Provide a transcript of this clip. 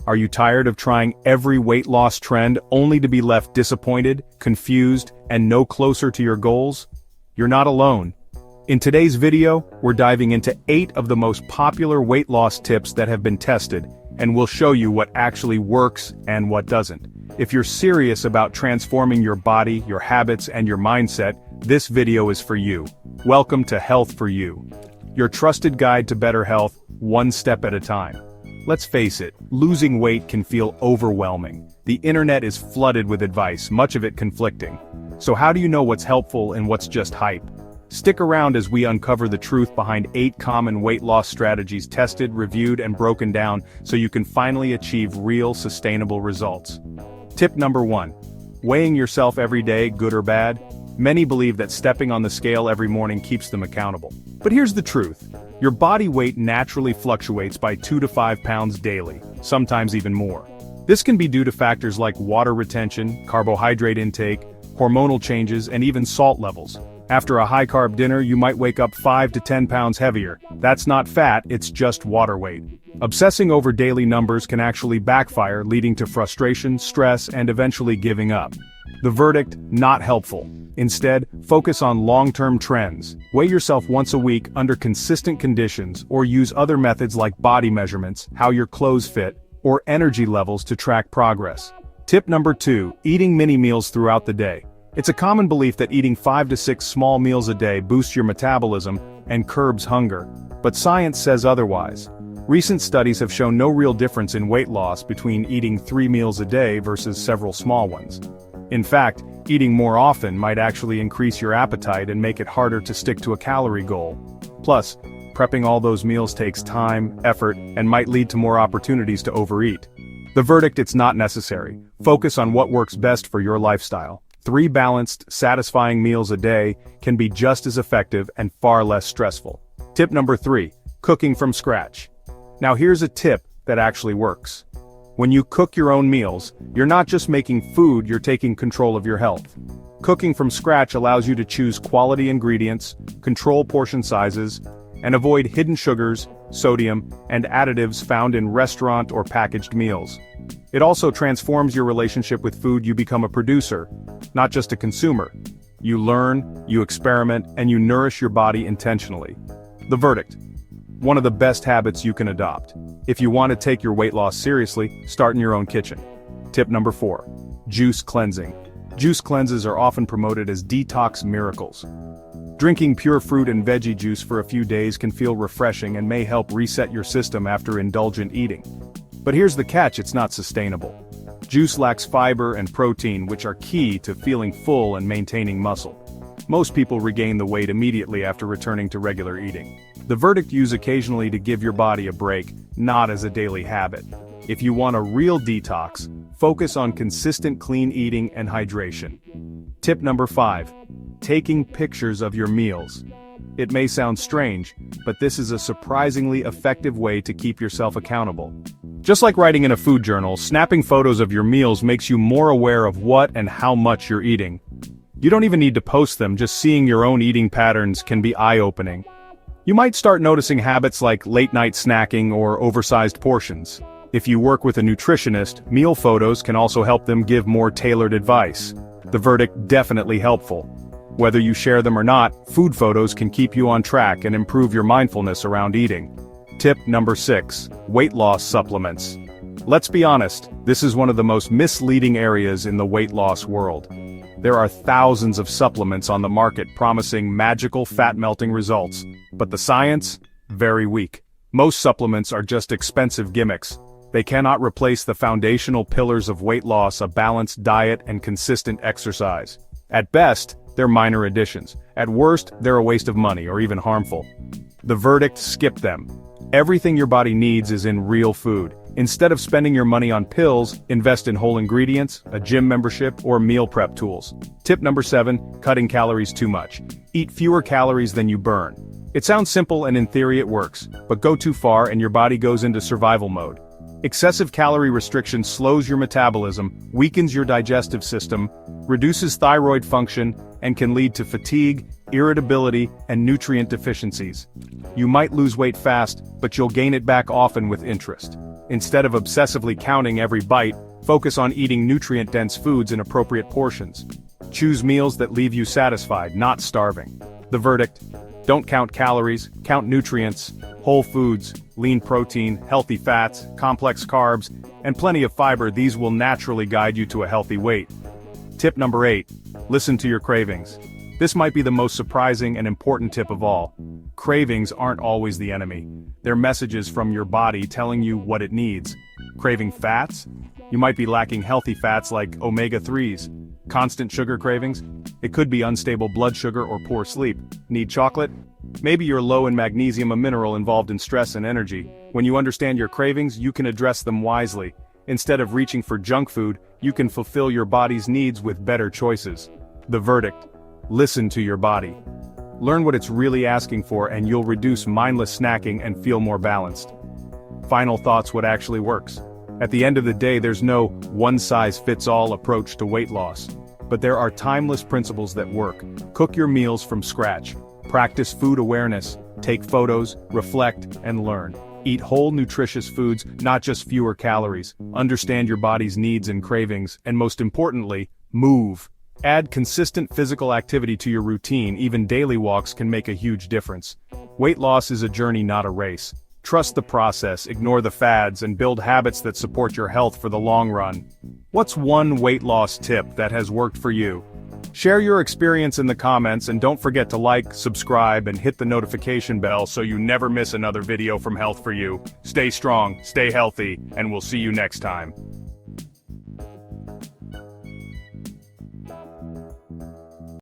Are you tired of trying every weight loss trend only to be left disappointed, confused, and no closer to your goals? You're not alone. In today's video, we're diving into 8 of the most popular weight loss tips that have been tested, and we'll show you what actually works and what doesn't. If you're serious about transforming your body, your habits, and your mindset, this video is for you. Welcome to Healthforyou, your trusted guide to better health, one step at a time. Let's face it, losing weight can feel overwhelming. The internet is flooded with advice, much of it conflicting. So how do you know what's helpful and what's just hype? Stick around as we uncover the truth behind 8 common weight loss strategies tested, reviewed, and broken down so you can finally achieve real, sustainable results. Tip number 1. Weighing yourself every day, good or bad? Many believe that stepping on the scale every morning keeps them accountable. But here's the truth. Your body weight naturally fluctuates by 2 to 5 pounds daily, sometimes even more. This can be due to factors like water retention, carbohydrate intake, hormonal changes, and even salt levels. After a high-carb dinner, you might wake up 5 to 10 pounds heavier. That's not fat, it's just water weight. Obsessing over daily numbers can actually backfire, leading to frustration, stress, and eventually giving up. The verdict, not helpful. Instead, focus on long-term trends. Weigh yourself once a week under consistent conditions, or use other methods like body measurements, how your clothes fit, or energy levels to track progress. Tip number 2, eating mini meals throughout the day. It's a common belief that eating 5 to 6 small meals a day boosts your metabolism and curbs hunger, but science says otherwise. Recent studies have shown no real difference in weight loss between eating 3 meals a day versus several small ones. In fact, eating more often might actually increase your appetite and make it harder to stick to a calorie goal. Plus, prepping all those meals takes time, effort, and might lead to more opportunities to overeat. The verdict, it's not necessary. Focus on what works best for your lifestyle. 3 balanced, satisfying meals a day can be just as effective and far less stressful. Tip number 3, cooking from scratch. Now here's a tip that actually works. When you cook your own meals, you're not just making food, you're taking control of your health. Cooking from scratch allows you to choose quality ingredients, control portion sizes, and avoid hidden sugars, sodium, and additives found in restaurant or packaged meals. It also transforms your relationship with food. You become a producer, not just a consumer. You learn, you experiment, and you nourish your body intentionally. The verdict: one of the best habits you can adopt. If you want to take your weight loss seriously, start in your own kitchen. Tip number 4, juice cleansing. Juice cleanses are often promoted as detox miracles. Drinking pure fruit and veggie juice for a few days can feel refreshing and may help reset your system after indulgent eating. But here's the catch: it's not sustainable. Juice lacks fiber and protein, which are key to feeling full and maintaining muscle. Most people regain the weight immediately after returning to regular eating. The verdict: use occasionally to give your body a break, not as a daily habit. If you want a real detox, focus on consistent clean eating and hydration. Tip number 5, taking pictures of your meals. It may sound strange, but this is a surprisingly effective way to keep yourself accountable. Just like writing in a food journal, snapping photos of your meals makes you more aware of what and how much you're eating. You don't even need to post them, just seeing your own eating patterns can be eye-opening. You might start noticing habits like late-night snacking or oversized portions. If you work with a nutritionist, meal photos can also help them give more tailored advice. The verdict: definitely helpful. Whether you share them or not, food photos can keep you on track and improve your mindfulness around eating. Tip number 6, weight loss supplements. Let's be honest, this is one of the most misleading areas in the weight loss world. There are thousands of supplements on the market promising magical fat-melting results, but the science? Very weak. Most supplements are just expensive gimmicks. They cannot replace the foundational pillars of weight loss: a balanced diet and consistent exercise. At best, they're minor additions. At worst, they're a waste of money or even harmful. The verdict: skip them. Everything your body needs is in real food. Instead of spending your money on pills, invest in whole ingredients, a gym membership, or meal prep tools. Tip number 7, cutting calories too much. Eat fewer calories than you burn. It sounds simple and in theory it works, but go too far and your body goes into survival mode. Excessive calorie restriction slows your metabolism, weakens your digestive system, reduces thyroid function, and can lead to fatigue, irritability, and nutrient deficiencies. You might lose weight fast, but you'll gain it back often with interest. Instead of obsessively counting every bite, focus on eating nutrient-dense foods in appropriate portions. Choose meals that leave you satisfied, not starving. The verdict: don't count calories, count nutrients, whole foods, lean protein, healthy fats, complex carbs, and plenty of fiber. These will naturally guide you to a healthy weight. Tip number 8. Listen to your cravings. This might be the most surprising and important tip of all. Cravings aren't always the enemy. They're messages from your body telling you what it needs. Craving fats? You might be lacking healthy fats like omega-3s. Constant sugar cravings? It could be unstable blood sugar or poor sleep. Need chocolate? Maybe you're low in magnesium, a mineral involved in stress and energy. When you understand your cravings, you can address them wisely. Instead of reaching for junk food, you can fulfill your body's needs with better choices. The verdict: listen to your body. Learn what it's really asking for, and you'll reduce mindless snacking and feel more balanced. Final thoughts: what actually works? At the end of the day, there's no one-size-fits-all approach to weight loss. But there are timeless principles that work. Cook your meals from scratch. Practice food awareness. Take photos, reflect, and learn. Eat whole, nutritious foods, not just fewer calories. Understand your body's needs and cravings, and most importantly, move. Add consistent physical activity to your routine. Even daily walks can make a huge difference. Weight loss is a journey, not a race. Trust the process, ignore the fads, and build habits that support your health for the long run. What's one weight loss tip that has worked for you? Share your experience in the comments, and don't forget to like, subscribe, and hit the notification bell so you never miss another video from Health4You. Stay strong, stay healthy, and we'll see you next time.